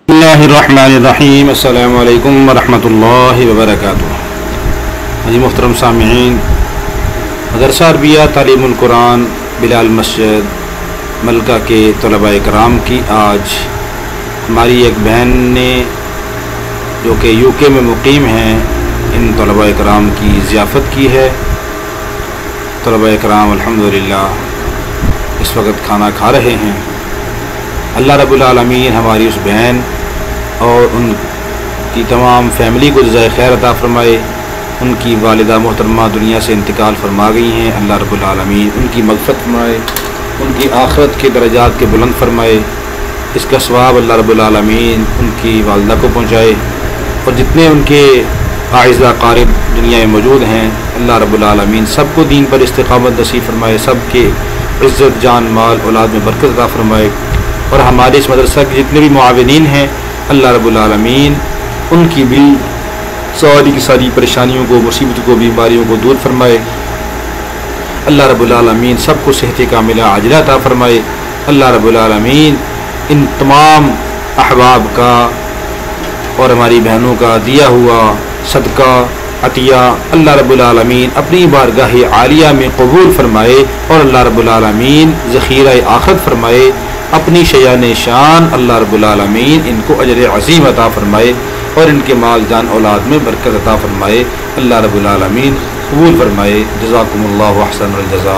बिस्मिल्लाहिर्रहमानिर्रहीम। अस्सलामु अलैकुम वरहमतुल्लाहि वबरकातुहू। जी मुहतरम सामिईन, मदरसा अरबिया तालीमुल कुरान बिलाल मस्जिद मलका के तलबा कराम की आज हमारी एक बहन ने जो कि यूके में मुकीम हैं, इन तलबा कराम की ज़ियाफ़त की है। तलबा कराम अल्हम्दुलिल्लाह इस वक्त खाना खा रहे हैं। अल्लाह रब्बुल आलमीन हमारी उस बहन और उनकी तमाम फैमिली को जज़ाए खैर अता फ़रमाए। उनकी वालिदा मोहतरमा दुनिया से इंतकाल फरमा गई हैं। अल्लाह रब्बुल आलमीन उनकी मग़फ़िरत फरमाए, उनकी आखिरत के दरजात के बुलंद फरमाए। इसका सवाब अल्लाह रब्बुल आलमीन उनकी वालिदा को पहुँचाए और जितने उनके आइज़ा क़ारिब दुनिया में मौजूद हैं, अल्लाह रब्बुल आलमीन सबको दीन पर इस्तिक़ामत नसीब फरमाए, सबके इज़्ज़त जान माल औलाद में बरकत अता फरमाए। और हमारे इस मदरसा के जितने भी मुआविनीन हैं, अल्लाह रब्बुल आलमीन उनकी भी सारी की सारी परेशानियों को, मुसीबतों को, बीमारियों को दूर फरमाए। अल्लाह रब्बुल आलमीन सबको सेहत कामिला आजिला अता फरमाए। अल्लाह रब्बुल आलमीन इन तमाम अहबाब का और हमारी बहनों का दिया हुआ सदका अतिया अल्लाह रब्बुल आलमीन अपनी बारगाह आलिया में कबूल फरमाए और अल्लाह रब्बुल आलमीन ज़ख़ीरा आखिरत फरमाए। अपनी शयान शान अल्लाह रब्बुल आलमीन इनको अजर अज़ीम अता फरमाए और इनके माल जान औलाद में बरकत अता फरमाए। अल्लाह रब्बुल आलमीन कबूल फरमाए। जज़ाकुमुल्लाहु अहसनुल जज़ा।